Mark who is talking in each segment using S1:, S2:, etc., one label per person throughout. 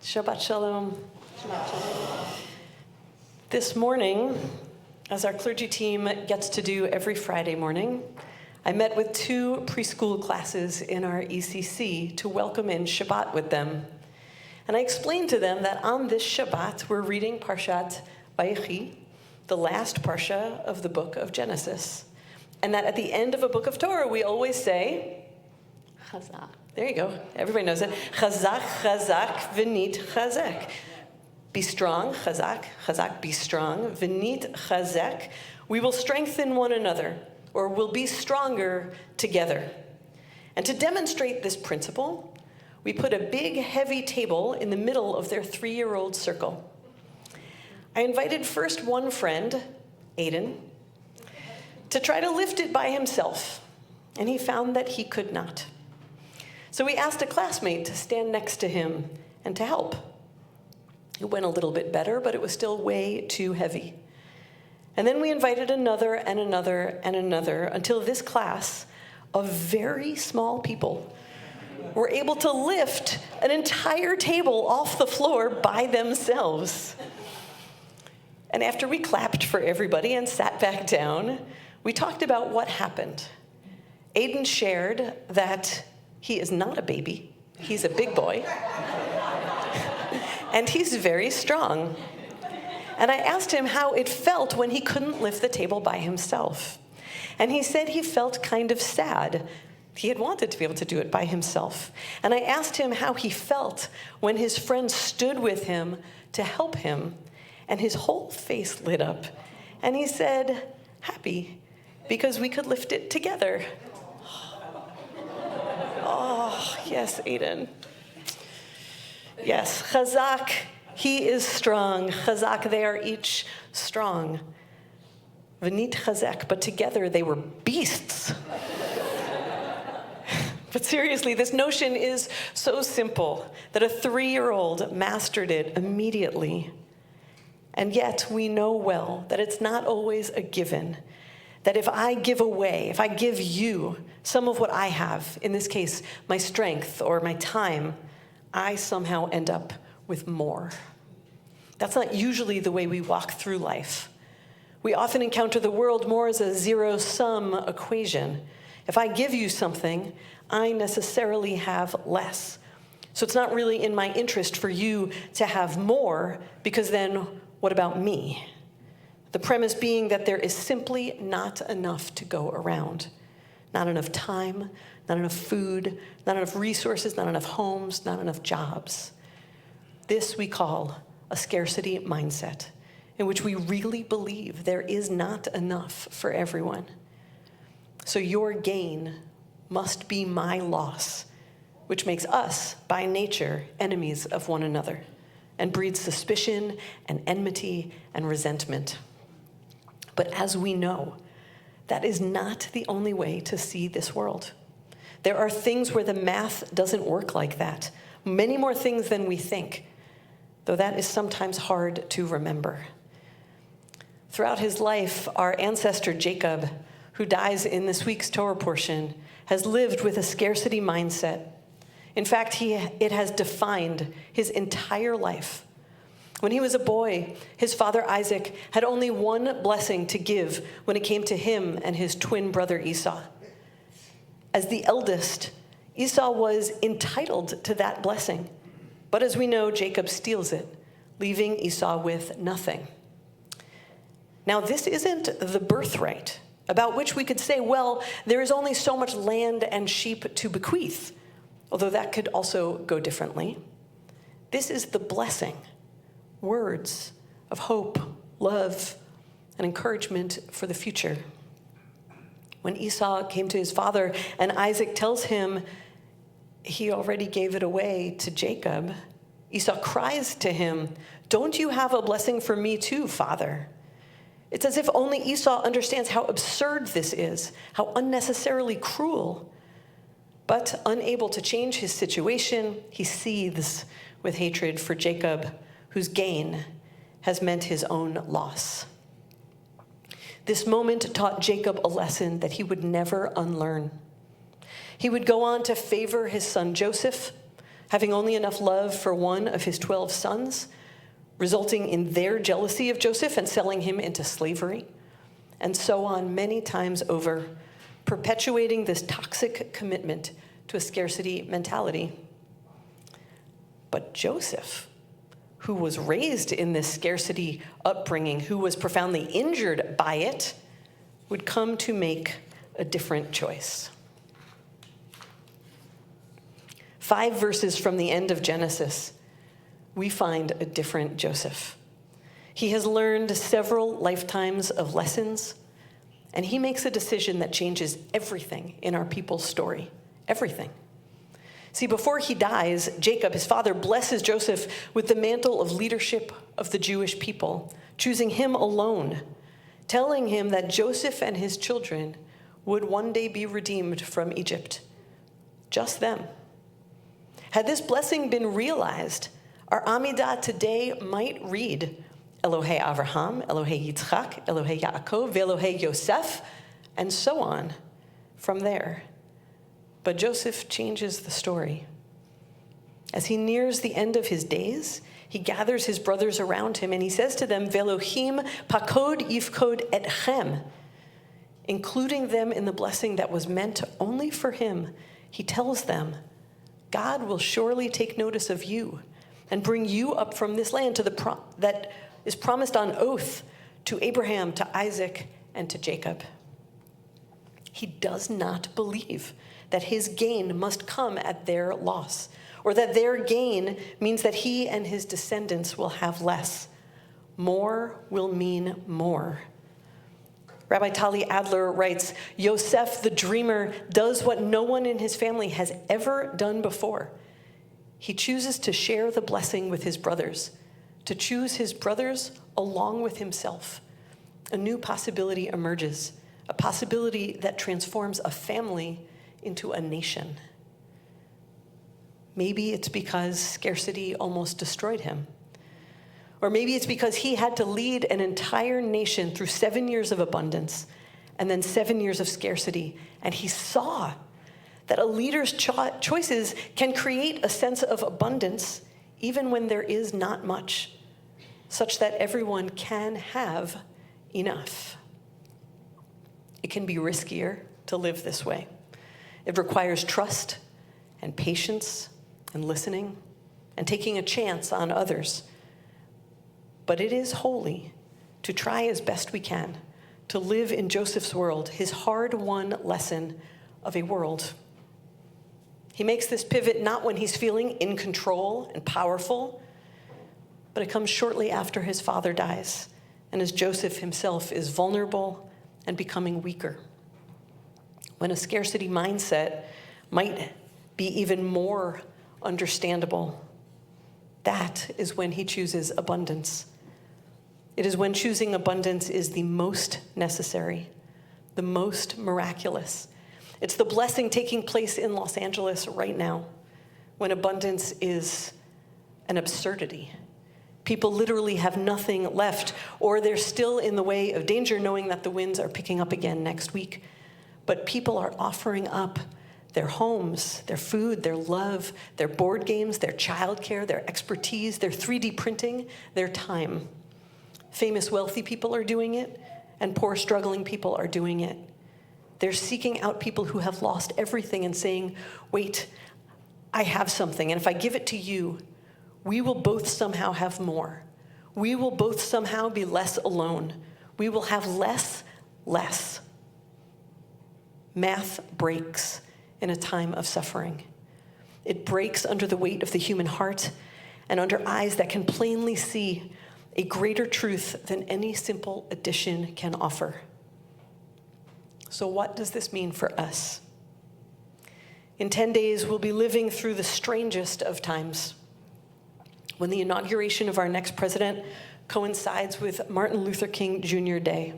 S1: Shabbat Shalom. This morning, as our clergy team gets to do every Friday morning, I met with 2 preschool classes in our ECC to welcome in Shabbat with them. And I explained to them that on this Shabbat, we're reading Parshat Vayechi, the last Parsha of the book of Genesis. And that at the end of a book of Torah, we always say, Chazak. There you go. Everybody knows it. Chazak, chazak, v'nit chazek. Be strong, chazak, chazak, be strong, v'nit chazek. We will strengthen one another, or we'll be stronger together. And to demonstrate this principle, we put a big, heavy table in the middle of their 3-year-old circle. I invited first one friend, Aiden, to try to lift it by himself, and he found that he could not. So we asked a classmate to stand next to him and to help. It went a little bit better, but it was still way too heavy. And then we invited another and another and another until this class of very small people were able to lift an entire table off the floor by themselves. And after we clapped for everybody and sat back down, we talked about what happened. Aiden shared that he is not a baby. He's a big boy. And he's very strong. And I asked him how it felt when he couldn't lift the table by himself. And he said he felt kind of sad. He had wanted to be able to do it by himself. And I asked him how he felt when his friend stood with him to help him. And his whole face lit up. And he said, happy, because we could lift it together. Oh, yes, Aiden. Yes, Chazak, he is strong. Chazak, they are each strong. V'nit Chazak, but together they were beasts. But seriously, this notion is so simple that a 3-year-old mastered it immediately. And yet we know well that it's not always a given. That if I give away, if I give you some of what I have, in this case, my strength or my time, I somehow end up with more. That's not usually the way we walk through life. We often encounter the world more as a zero-sum equation. If I give you something, I necessarily have less. So it's not really in my interest for you to have more, because then what about me? The premise being that there is simply not enough to go around. Not enough time, not enough food, not enough resources, not enough homes, not enough jobs. This we call a scarcity mindset, in which we really believe there is not enough for everyone. So your gain must be my loss, which makes us, by nature, enemies of one another, and breeds suspicion and enmity and resentment. But as we know, that is not the only way to see this world. There are things where the math doesn't work like that. Many more things than we think, though that is sometimes hard to remember. Throughout his life, our ancestor Jacob, who dies in this week's Torah portion, has lived with a scarcity mindset. In fact, it has defined his entire life. When he was a boy, his father Isaac had only one blessing to give when it came to him and his twin brother Esau. As the eldest, Esau was entitled to that blessing. But as we know, Jacob steals it, leaving Esau with nothing. Now, this isn't the birthright, about which we could say, well, there is only so much land and sheep to bequeath, although that could also go differently. This is the blessing. Words of hope, love, and encouragement for the future. When Esau came to his father and Isaac tells him he already gave it away to Jacob, Esau cries to him, "Don't you have a blessing for me too, father?" It's as if only Esau understands how absurd this is, how unnecessarily cruel. But unable to change his situation, he seethes with hatred for Jacob, whose gain has meant his own loss. This moment taught Jacob a lesson that he would never unlearn. He would go on to favor his son Joseph, having only enough love for one of his 12 sons, resulting in their jealousy of Joseph and selling him into slavery, and so on many times over, perpetuating this toxic commitment to a scarcity mentality. But Joseph, who was raised in this scarcity upbringing, who was profoundly injured by it, would come to make a different choice. 5 verses from the end of Genesis, we find a different Joseph. He has learned several lifetimes of lessons, and he makes a decision that changes everything in our people's story. Everything. See, before he dies, Jacob, his father, blesses Joseph with the mantle of leadership of the Jewish people, choosing him alone, telling him that Joseph and his children would one day be redeemed from Egypt. Just them. Had this blessing been realized, our Amidah today might read, Elohei Avraham, Elohei Yitzchak, Elohei Yaakov, Elohei Yosef, and so on from there. But Joseph changes the story. As he nears the end of his days, he gathers his brothers around him and he says to them, Velohim pakod yifkod etchem, including them in the blessing that was meant only for him. He tells them, God will surely take notice of you and bring you up from this land to that is promised on oath to Abraham, to Isaac, and to Jacob. He does not believe that his gain must come at their loss, or that their gain means that he and his descendants will have less. More will mean more. Rabbi Tali Adler writes, Yosef the dreamer does what no one in his family has ever done before. He chooses to share the blessing with his brothers, to choose his brothers along with himself. A new possibility emerges, a possibility that transforms a family into a nation. Maybe it's because scarcity almost destroyed him. Or maybe it's because he had to lead an entire nation through 7 years of abundance and then 7 years of scarcity. And he saw that a leader's choices can create a sense of abundance even when there is not much, such that everyone can have enough. It can be riskier to live this way. It requires trust and patience and listening and taking a chance on others. But it is holy to try as best we can to live in Joseph's world, his hard-won lesson of a world. He makes this pivot not when he's feeling in control and powerful, but it comes shortly after his father dies, and as Joseph himself is vulnerable and becoming weaker. When a scarcity mindset might be even more understandable, that is when he chooses abundance. It is when choosing abundance is the most necessary, the most miraculous. It's the blessing taking place in Los Angeles right now, when abundance is an absurdity. People literally have nothing left, or they're still in the way of danger, knowing that the winds are picking up again next week. But people are offering up their homes, their food, their love, their board games, their childcare, their expertise, their 3D printing, their time. Famous wealthy people are doing it, and poor struggling people are doing it. They're seeking out people who have lost everything and saying, wait, I have something, and if I give it to you, we will both somehow have more. We will both somehow be less alone. We will have less. Math breaks in a time of suffering. It breaks under the weight of the human heart and under eyes that can plainly see a greater truth than any simple addition can offer. So what does this mean for us? In 10 days, we'll be living through the strangest of times, when the inauguration of our next president coincides with Martin Luther King Jr. Day.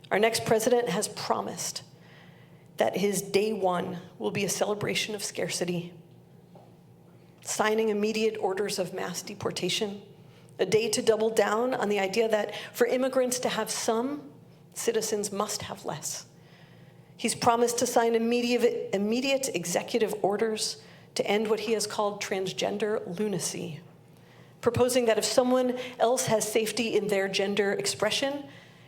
S1: Our next president has promised that his day one will be a celebration of scarcity, signing immediate orders of mass deportation, a day to double down on the idea that for immigrants to have some, citizens must have less. He's promised to sign immediate executive orders to end what he has called transgender lunacy, proposing that if someone else has safety in their gender expression,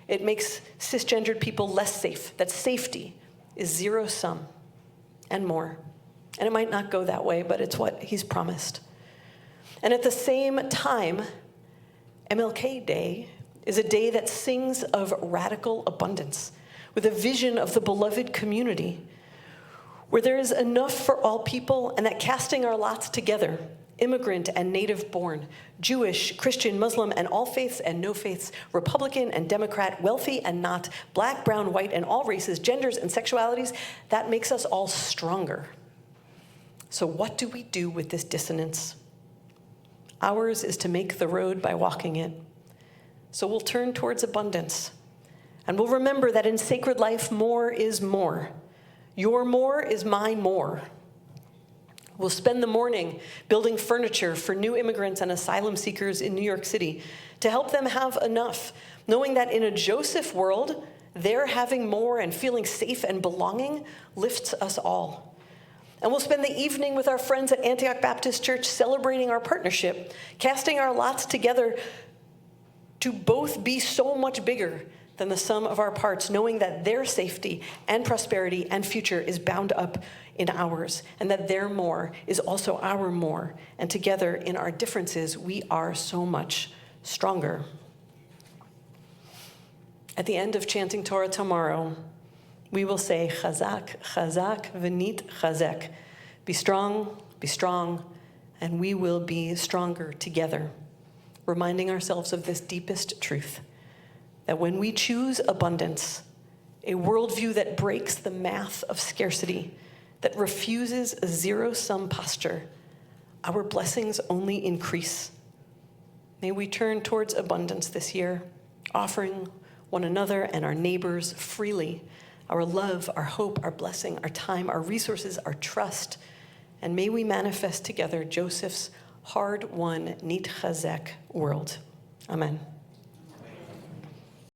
S1: it makes cisgendered people less safe, that safety is zero-sum and more. And it might not go that way, but it's what he's promised. And at the same time, MLK Day is a day that sings of radical abundance, with a vision of the beloved community, where there is enough for all people, and that casting our lots together, immigrant and native-born, Jewish, Christian, Muslim, and all faiths and no faiths, Republican and Democrat, wealthy and not, black, brown, white, and all races, genders, and sexualities, that makes us all stronger. So what do we do with this dissonance? Ours is to make the road by walking it. So we'll turn towards abundance. And we'll remember that in sacred life, more is more. Your more is my more. We'll spend the morning building furniture for new immigrants and asylum seekers in New York City to help them have enough, knowing that in a Joseph world, their having more and feeling safe and belonging lifts us all. And we'll spend the evening with our friends at Antioch Baptist Church celebrating our partnership, casting our lots together to both be so much bigger than the sum of our parts, knowing that their safety and prosperity and future is bound up in ours, and that their more is also our more. And together in our differences, we are so much stronger. At the end of chanting Torah tomorrow, we will say, Chazak, Chazak, V'nit Chazek. Be strong, and we will be stronger together, reminding ourselves of this deepest truth, that when we choose abundance, a worldview that breaks the math of scarcity, that refuses a zero-sum posture, our blessings only increase. May we turn towards abundance this year, offering one another and our neighbors freely our love, our hope, our blessing, our time, our resources, our trust, and may we manifest together Joseph's hard-won, nit chazek world. Amen.